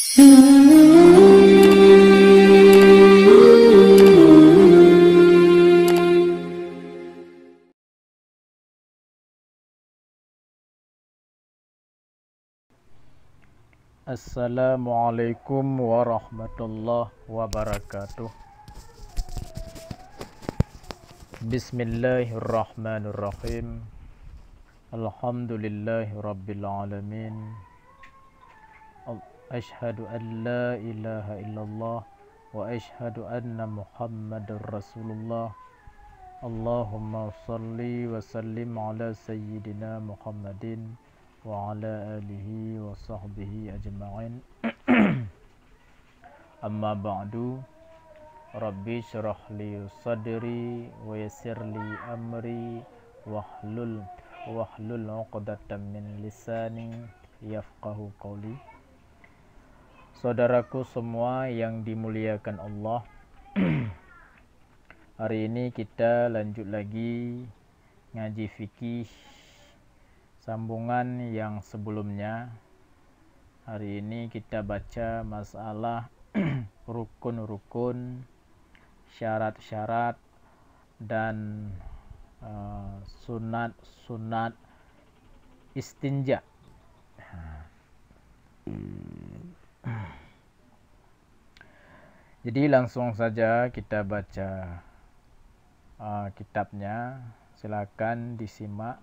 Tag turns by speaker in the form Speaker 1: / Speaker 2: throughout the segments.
Speaker 1: Assalamualaikum warahmatullahi wabarakatuh. Bismillahirrahmanirrahim. Alhamdulillahi rabbil alamin. Ashhadu an la ilaha illallah wa ashhadu anna Muhammadar Rasulullah. Allahumma salli wa sallim ala sayyidina Muhammadin wa ala alihi wa sahbihi ajma'in. Amma ba'du. Rabbi syrah li sadri wa yassir li amri wahlul 'uqdatam min lisani yafqahu qawli. Saudaraku semua yang dimuliakan Allah, hari ini kita lanjut lagi ngaji fikih sambungan yang sebelumnya. Hari ini kita baca masalah rukun-rukun, syarat-syarat dan sunat-sunat istinja. Jadi langsung saja kita baca kitabnya. Silakan disimak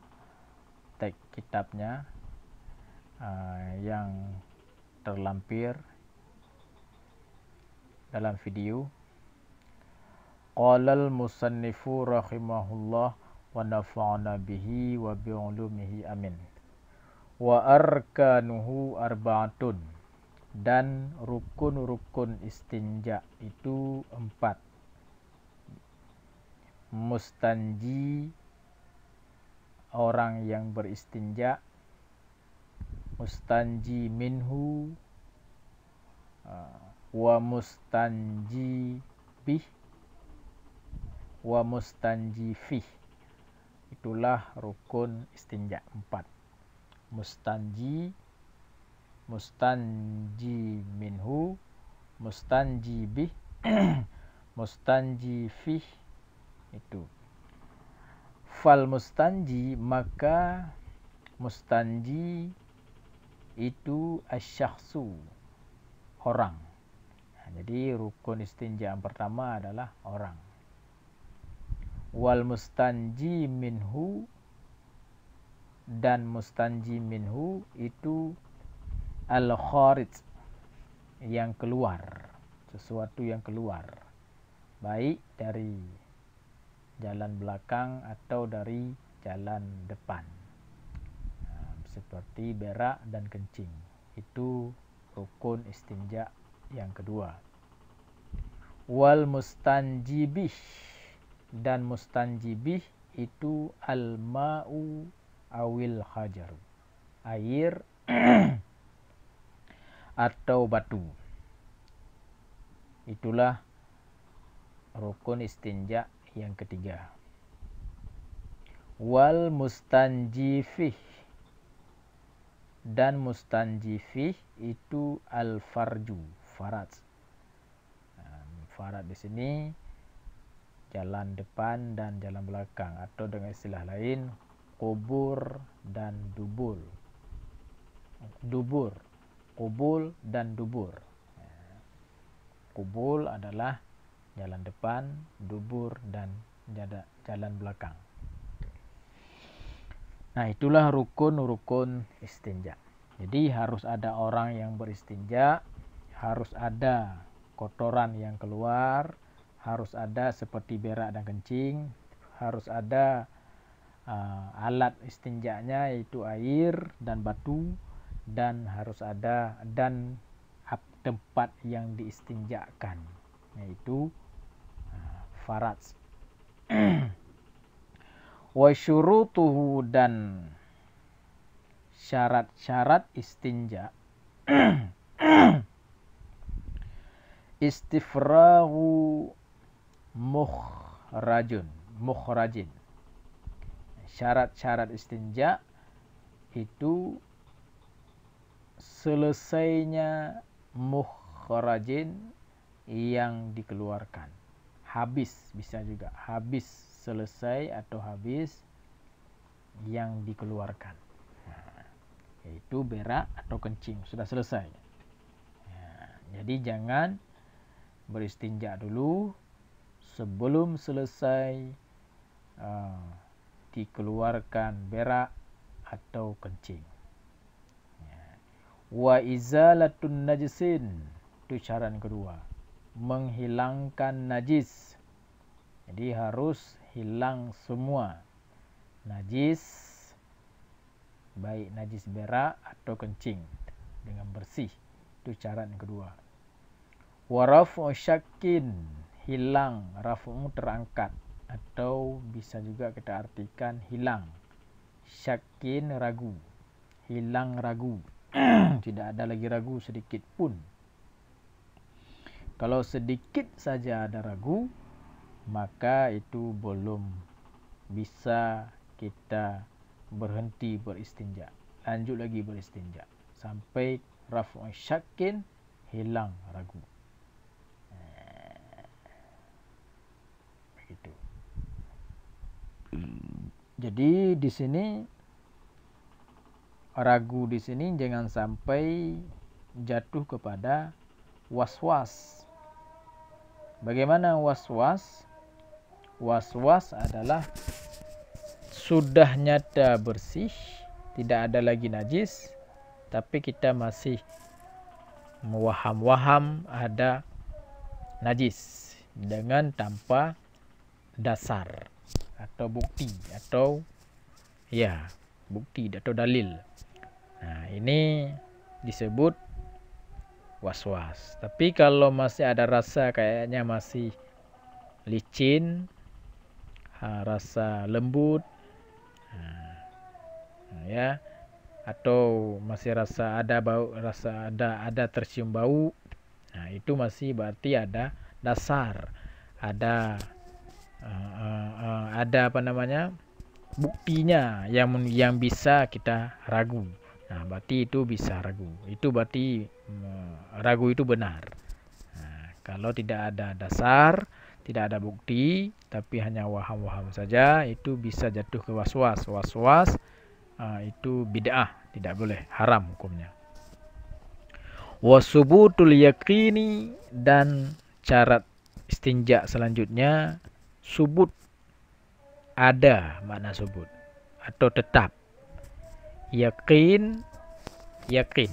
Speaker 1: teks kitabnya yang terlampir dalam video. Qala al-musannifu rahimahullah wa nafa'ana bihi wa bi'ulumihi amin. Wa arkanuhu arba'atun, dan rukun-rukun istinja itu 4. Mustanji, orang yang beristinja. Mustanji minhu wa mustanji bih wa mustanji fih. Itulah rukun istinja 4. Mustanji, mustanji minhu, mustanji bih, mustanji fih. Itu fal mustanji, maka mustanji itu asyakhsu, orang. Jadi rukun istinja yang pertama adalah orang. Wal mustanji minhu, dan mustanji minhu itu al kharij, yang keluar, sesuatu yang keluar, baik dari jalan belakang atau dari jalan depan, seperti berak dan kencing. Itu rukun istinja yang kedua. Wal mustanjibih, dan mustanjibih itu al-ma'u awil hajaru, air atau batu. Itulah rukun istinja yang ketiga. Wal mustanjifih, dan mustanjifih itu al-farju, faraj. Faraj di sini jalan depan dan jalan belakang, atau dengan istilah lain kubur dan dubur. Dubur, kubul dan dubur. Kubul adalah jalan depan, dubur dan jalan belakang. Nah, itulah rukun-rukun istinja. Jadi harus ada orang yang beristinja, harus ada kotoran yang keluar, harus ada seperti berak dan kencing, harus ada alat istinjanya yaitu air dan batu, dan harus ada dan tempat yang diistinjakan yaitu faraj. Wa syurutuhu, dan syarat-syarat istinja. Istifrahu mukhrajin. Syarat-syarat istinja itu selesainya mukhrajin, yang dikeluarkan. Habis bisa juga, habis selesai atau habis yang dikeluarkan. Yaitu berak atau kencing sudah selesai. Jadi jangan beristinja dulu sebelum selesai dikeluarkan berak atau kencing. Wa izalatun najisin, itu syarat kedua, menghilangkan najis. Jadi harus hilang semua najis, baik najis berak atau kencing, dengan bersih. Itu syarat yang kedua. Wa raf'u syakkin, hilang, raf'u terangkat, atau bisa juga kita artikan hilang. Syakkin ragu, hilang ragu. Tidak ada lagi ragu sedikit pun. Kalau sedikit saja ada ragu, maka itu belum bisa kita berhenti beristinja. Lanjut lagi beristinja sampai raf'u syakkin, hilang ragu. Begitu. Jadi di sini ragu di sini jangan sampai jatuh kepada was-was. Bagaimana was-was? Was-was adalah sudah nyata bersih, tidak ada lagi najis, tapi kita masih mewaham-waham ada najis dengan tanpa dasar atau bukti atau bukti atau dalil. Nah, ini disebut was-was. Tapi kalau masih ada rasa kayaknya masih licin, rasa lembut, atau masih rasa ada bau, rasa ada tercium bau, nah itu masih berarti ada dasar, ada buktinya yang bisa kita ragu. Nah, berarti itu bisa ragu. Itu berarti ragu itu benar. Nah, kalau tidak ada dasar, tidak ada bukti, tapi hanya waham-waham saja, itu bisa jatuh ke was-was. Was-was itu bid'ah, tidak boleh, haram hukumnya. Wasubutul yaqini, dan syarat istinja selanjutnya subut, ada makna subut atau tetap. Yakin, yakin,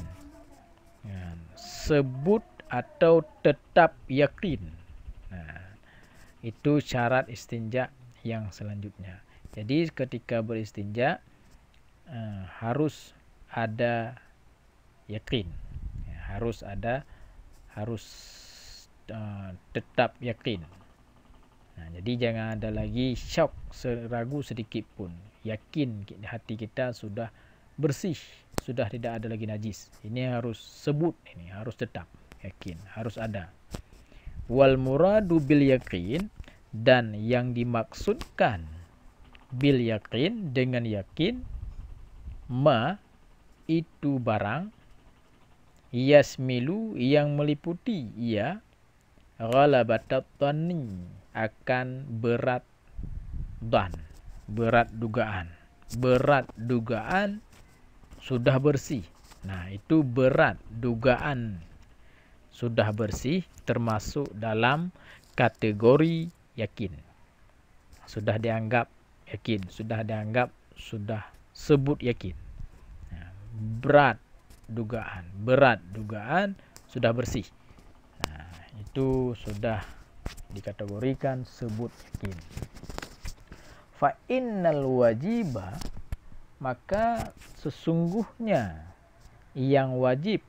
Speaker 1: sebut atau tetap yakin. Nah, itu syarat istinja yang selanjutnya. Jadi ketika beristinja harus ada yakin, harus tetap yakin. Nah, jadi jangan ada lagi syok, ragu sedikit pun. Yakin hati kita sudah bersih, sudah tidak ada lagi najis. Ini harus sebut, ini harus tetap yakin, harus ada. Wal muradu bil yakin, dan yang dimaksudkan bil yakin dengan yakin, ma itu barang, yasmilu yang meliputi ia, ghalabatat dhanni akan berat dan berat dugaan. Berat dugaan sudah bersih. Nah, itu berat dugaan sudah bersih termasuk dalam kategori yakin. Sudah dianggap yakin, sudah dianggap sudah sebut yakin. Nah, berat dugaan sudah bersih. Nah, itu sudah dikategorikan sebut yakin. Fa innal wajiba, maka sesungguhnya yang wajib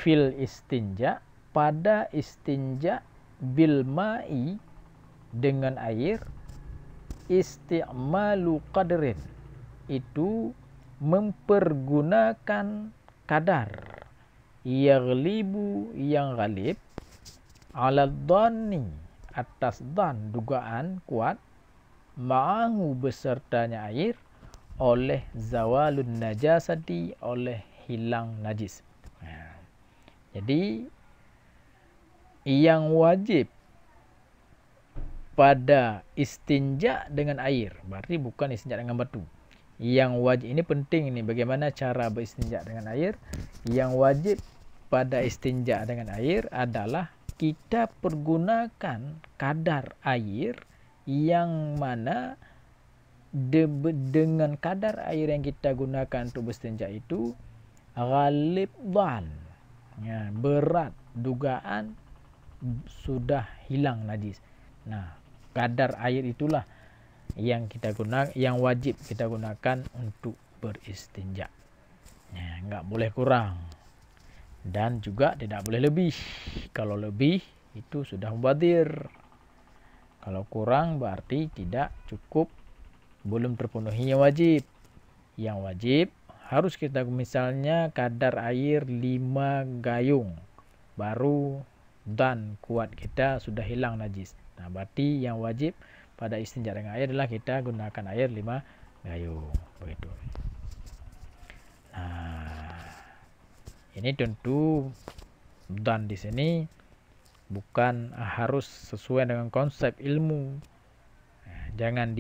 Speaker 1: fil istinja, pada istinja, bil ma'i dengan air, isti'malu qadrin, itu mempergunakan kadar, yaghlibu yang ghalib, ala dhanni atas dhan dugaan kuat, ma'ahu besertanya air, oleh zawalun najasati, oleh hilang najis. Jadi yang wajib pada istinja dengan air, berarti bukan istinja dengan batu. Yang wajib, ini penting ini, bagaimana cara beristinja dengan air. Yang wajib pada istinja dengan air adalah kita pergunakan kadar air yang mana dengan kadar air yang kita gunakan untuk beristinja itu ghalib dhan, ya, berat dugaan sudah hilang najis. Nah, kadar air itulah yang kita gunakan, yang wajib kita gunakan untuk beristinja. Ya, enggak boleh kurang dan juga tidak boleh lebih. Kalau lebih itu sudah mubadzir. Kalau kurang berarti tidak cukup, belum terpenuhi yang wajib. Yang wajib harus kita, misalnya kadar air 5 gayung, baru dan kuat kita sudah hilang najis. Nah, berarti yang wajib pada istinja dengan air adalah kita gunakan air 5 gayung, begitu. Nah, ini tentu dan di sini bukan harus sesuai dengan konsep ilmu. Jangan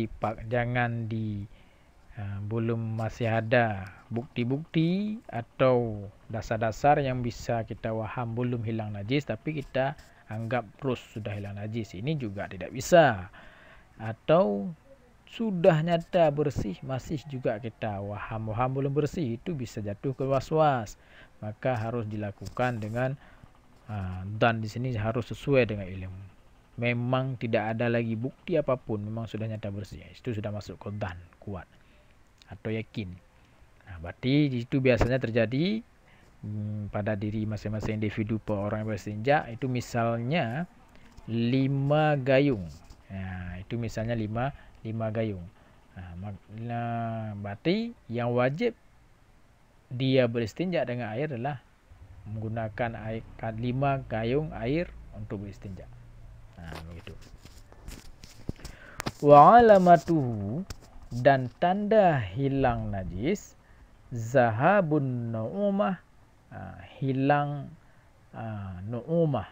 Speaker 1: belum masih ada bukti-bukti atau dasar-dasar yang bisa kita waham belum hilang najis, tapi kita anggap terus sudah hilang najis. Ini juga tidak bisa. Atau sudah nyata bersih masih juga kita waham belum bersih, itu bisa jatuh ke was-was. Maka harus dilakukan dengan dan di sini harus sesuai dengan ilmu. Memang tidak ada lagi bukti apapun, memang sudah nyata bersih, itu sudah masuk ke dan kuat atau yakin. Nah, berarti itu biasanya terjadi pada diri masing-masing individu orang yang beristinja. Itu misalnya 5 gayung. Nah, itu misalnya 5 gayung. Nah, berarti yang wajib dia beristinja dengan air adalah menggunakan air 5 gayung air untuk beristinja. Nah, begitu. Wa alamatuhu, dan tanda hilang najis, zahabun nu'umah, hilang nu'umah.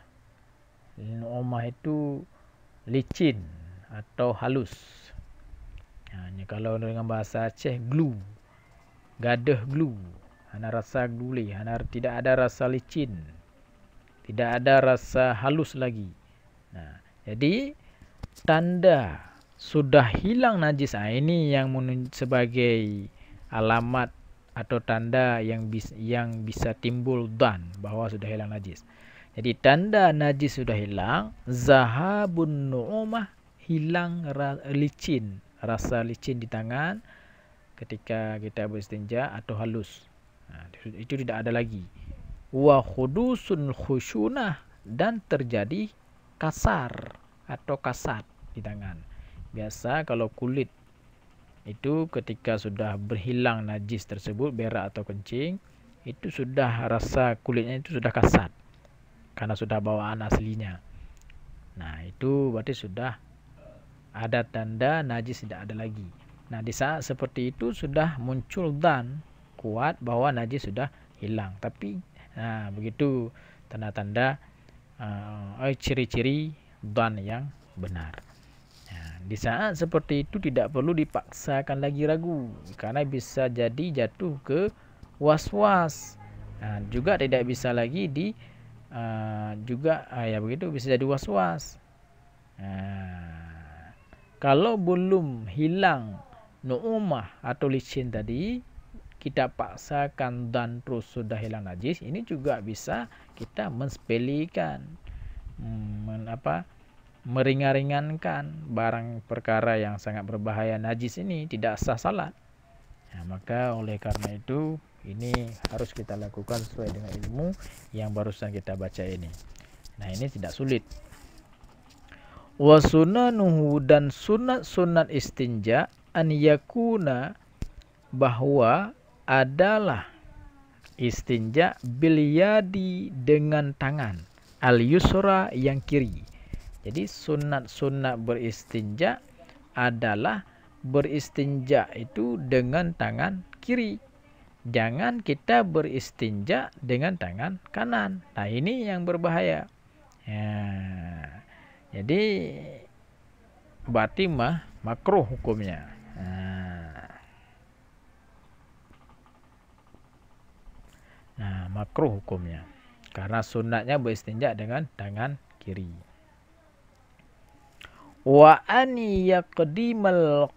Speaker 1: Nu'umah itu licin atau halus. Kalau dengan bahasa Aceh, glue, gadah glue, hana rasa glue, hana tidak ada rasa licin, tidak ada rasa halus lagi. Nah, jadi tanda sudah hilang najis, ini yang sebagai alamat atau tanda yang bisa timbul dan bahwa sudah hilang najis. Jadi tanda najis sudah hilang, zahabun nu'umah, hilang licin, rasa licin di tangan ketika kita beristinja atau halus. Nah, itu tidak ada lagi. Wa khudusun khusyunah, dan terjadi kasar atau kasat di tangan. Biasa kalau kulit itu ketika sudah berhilang najis tersebut, berak atau kencing, itu sudah rasa kulitnya itu sudah kasat karena sudah bawaan aslinya. Nah, itu berarti sudah ada tanda najis tidak ada lagi. Nah, di saat seperti itu sudah muncul dan kuat bahwa najis sudah hilang. Tapi begitu tanda-tanda ciri-ciri dan yang benar. Di saat seperti itu tidak perlu dipaksakan lagi ragu, karena bisa jadi jatuh ke was-was. Juga tidak bisa lagi ya begitu, bisa jadi was-was. Kalau belum hilang nu'umah atau licin tadi, kita paksakan dan terus sudah hilang najis, ini juga bisa kita mensepelekan, meringan-ringankan barang perkara yang sangat berbahaya najis ini, tidak sah salat. Maka oleh karena itu ini harus kita lakukan sesuai dengan ilmu yang barusan kita baca ini. Nah, ini tidak sulit. Wa sunanuhu, dan sunat-sunat istinja, an yakuna, bahwa adalah istinja bil yadi, dengan tangan, al yusra, yang kiri. Jadi sunat-sunat beristinja adalah beristinja itu dengan tangan kiri. jangan kita beristinja dengan tangan kanan. Nah, ini yang berbahaya. Jadi berarti makruh hukumnya. Nah, makruh hukumnya. Karena sunatnya beristinja dengan tangan kiri. Wa an yaqdimal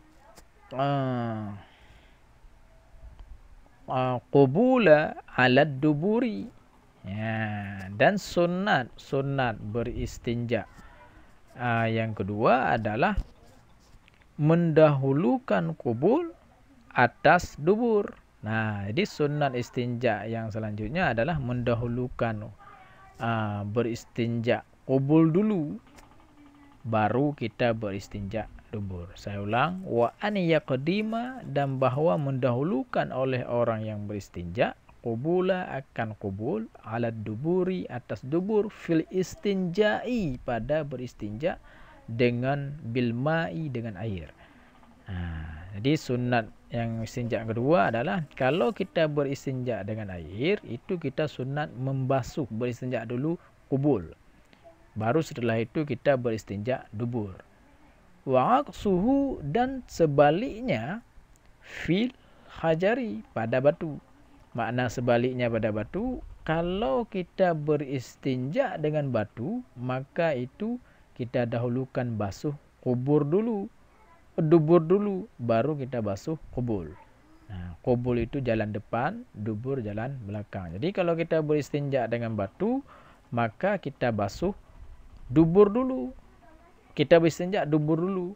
Speaker 1: qubula ala duburi. Dan sunat beristinja yang kedua adalah mendahulukan qubul atas dubur. Nah, jadi sunat istinja yang selanjutnya adalah mendahulukan beristinja qubul dulu, baru kita beristinja dubur. Saya ulang, wa an yaqdima, dan bahwa mendahulukan oleh orang yang beristinja qubula akan qubul ala duburi atas dubur fil istinja'i pada beristinja dengan bilma'i dengan air. Jadi sunat yang istinja kedua adalah kalau kita beristinja dengan air, itu kita sunat membasuh beristinja dulu qubul. Baru setelah itu kita beristinja dubur. Wa aqsuhu, dan sebaliknya fil hajari pada batu. Makna sebaliknya pada batu, kalau kita beristinja dengan batu, maka itu kita dahulukan basuh dubur dulu, baru kita basuh qubul. Nah, qubul itu jalan depan, dubur jalan belakang. Jadi kalau kita beristinja dengan batu, maka kita basuh dubur dulu. Kita beristinja dubur dulu,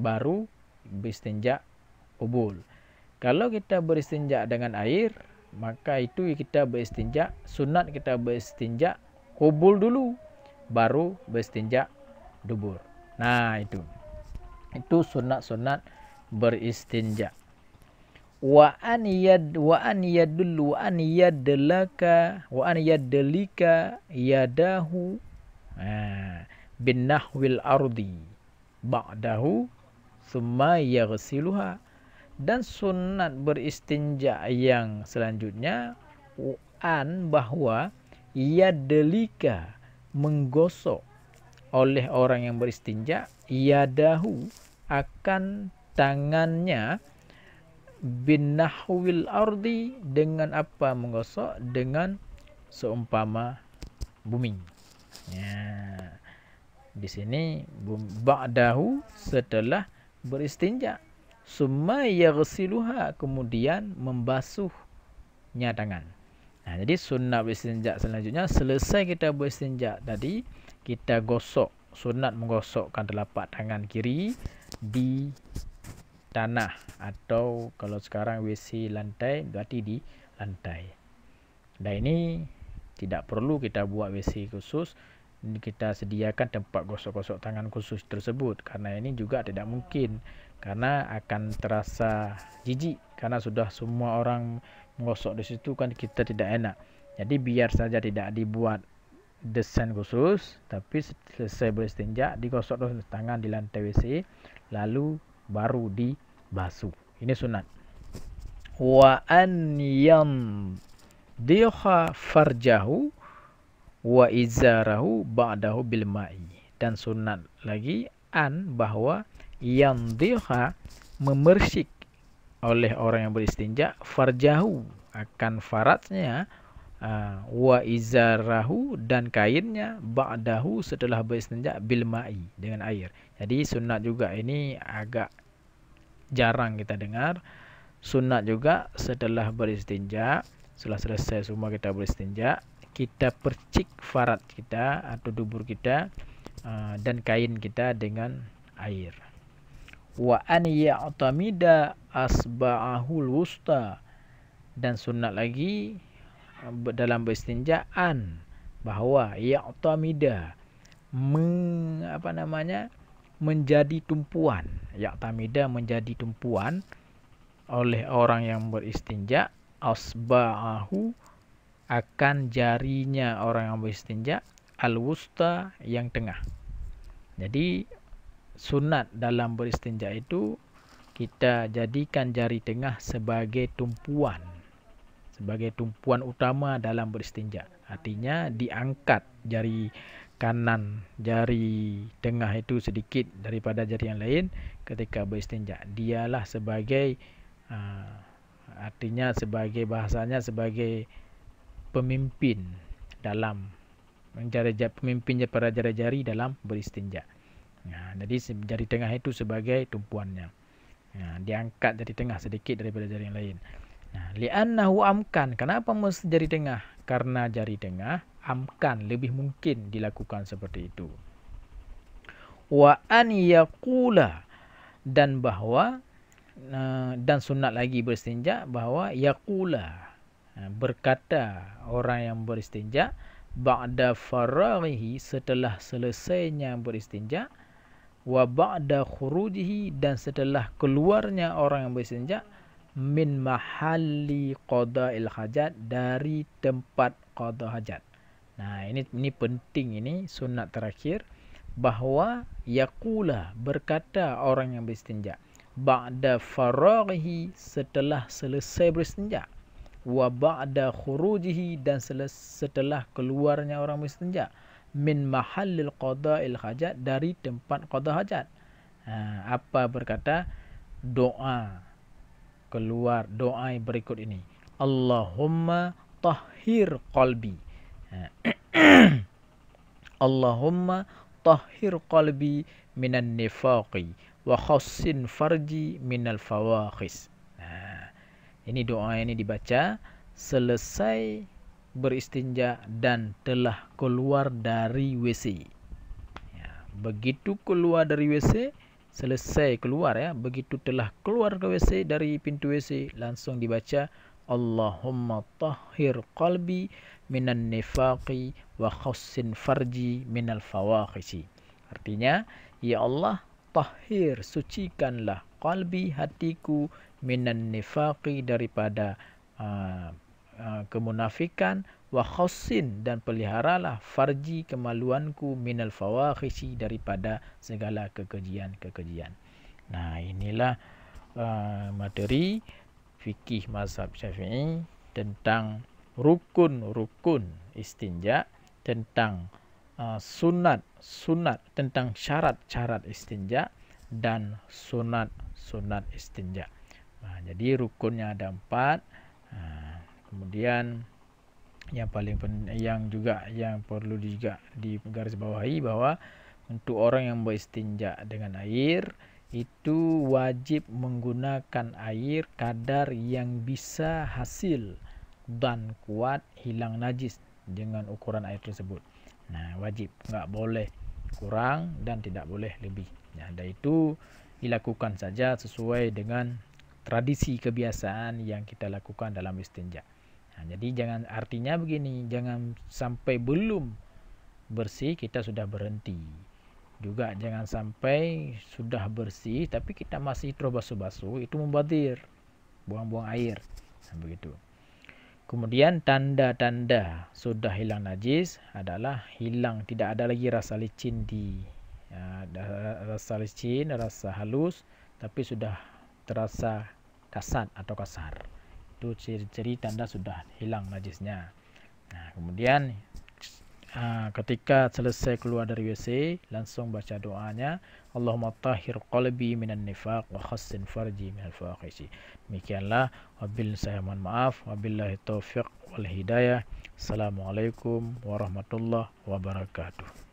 Speaker 1: baru beristinja qubul. Kalau kita beristinja dengan air, maka itu kita beristinja, sunat kita beristinja qubul dulu, baru beristinja dubur. Nah, itu sunat-sunat beristinja. Wa an yadlika yadahu bin nahwil ardi ba'dahu thumma yaghsiluha. Dan sunat beristinja yang selanjutnya bahwa yadlika menggosok oleh orang yang beristinja yadahu akan tangannya bin nahwil ardi, dengan apa menggosok? Dengan seumpama bumi. Di sini ba'dahu setelah beristinja, summa yaghsiluha, kemudian membasuhnya tangan. Nah, jadi sunat beristinja selanjutnya, selesai kita beristinja tadi, kita gosok, sunat menggosokkan telapak tangan kiri di tanah, atau kalau sekarang WC lantai, berarti di lantai. Dan ini tidak perlu kita buat WC khusus, kita sediakan tempat gosok-gosok tangan khusus tersebut, karena ini juga tidak mungkin, karena akan terasa jijik, karena sudah semua orang menggosok di situ kan kita tidak enak. Jadi biar saja tidak dibuat desain khusus, tapi selesai beristinja digosok tangan di lantai WC, lalu baru dibasuh. Ini sunat. Wa an yamdiha farjahu wa izarahu ba'dahu bil ma'i. Dan sunat lagi bahwa yamdiha memersik oleh orang yang beristinja farjahu akan faradnya, wa izarahu dan kainnya ba'dahu setelah beristinja bil ma'i dengan air. Jadi sunat juga, ini agak jarang kita dengar. Sunat juga setelah beristinja, setelah selesai semua kita beristinja, kita percik farad kita atau dubur kita dan kain kita dengan air. Wa an ya'tamida asba'ahul wusta. Dan sunat lagi dalam beristinja bahwa ya'tamida menjadi tumpuan. Ya'tamida menjadi tumpuan oleh orang yang beristinja asba'ahu akan jarinya orang yang beristinja al-wusta yang tengah. Jadi sunat dalam beristinja itu kita jadikan jari tengah sebagai tumpuan. sebagai tumpuan utama dalam beristinja. Artinya diangkat jari kanan, jari tengah itu sedikit daripada jari yang lain ketika beristinja. Dialah sebagai artinya sebagai bahasanya sebagai pemimpin dalam pemimpin para jari-jari dalam beristinja. Jadi jari tengah itu sebagai tumpuannya. Diangkat jari tengah sedikit daripada jari yang lain. Li'annahu amkan. Kenapa mesti jari tengah? Karena jari tengah amkan, lebih mungkin dilakukan seperti itu. Wa an yaqula, dan bahawa dan sunat lagi beristinja bahawa yaqula, berkata orang yang beristinja ba'da faraghihi, setelah selesainya beristinja, wa ba'da khurujihi, dan setelah keluarnya orang yang beristinja, min mahalli qada'il hajat, dari tempat qada hajat. Ini penting, ini sunat terakhir, bahawa yaqula, berkata orang yang beristinja ba'da faraghihi, setelah selesai beristinja, wa ba'da khurujihi, dan setelah keluarnya orang beristinja, min mahallil qada'il hajat, dari tempat qada hajat. Apa berkata? Doa keluar, doa berikut ini. Allahumma tahhir qalbi. Allahumma tahhir qalbi minan nifaqi wa khassin farji minal fawakhis. Ini doa ini dibaca selesai beristinja dan telah keluar dari WC. Begitu keluar dari WC, selesai keluar begitu telah keluar ke WC, dari pintu WC, langsung dibaca Allahumma tahhir qalbi minan nifaqi wa khassin farji minal fawakhisi. Artinya, ya Allah, tahhir, sucikanlah qalbi, hatiku, minan nifaqi, daripada kemunafikan, wa khassin, dan peliharalah farji, kemaluanku, minal fawakhisi, daripada segala kekejian-kekejian. Inilah materi fikih mazhab Syafi'i tentang rukun-rukun istinja, tentang sunat, tentang syarat-syarat istinja, dan sunat istinja. Jadi rukunnya ada 4. Kemudian yang paling yang perlu juga digarisbawahi bahwa untuk orang yang beristinja dengan air itu wajib menggunakan air kadar yang bisa hasil dan kuat hilang najis dengan ukuran air tersebut. Wajib, enggak boleh kurang dan tidak boleh lebih. Dan itu dilakukan saja sesuai dengan tradisi kebiasaan yang kita lakukan dalam istinja. Jadi artinya begini, jangan sampai belum bersih kita sudah berhenti. Juga jangan sampai sudah bersih tapi kita masih terus basuh-basuh, itu mubadzir, buang-buang air. Begitu. Kemudian tanda-tanda sudah hilang najis adalah hilang, tidak ada lagi rasa licin rasa licin, rasa halus, tapi sudah terasa kasar atau kasar. Itu ciri-ciri tanda sudah hilang najisnya. Kemudian ketika selesai keluar dari WC, langsung baca doanya, Allahumma tahhir qalbi minan nifaq wa khassin farji minal fawakhisi. Demikianlah, saya mohon maaf, wabillahi taufiq wal hidayah. Assalamualaikum warahmatullahi wabarakatuh.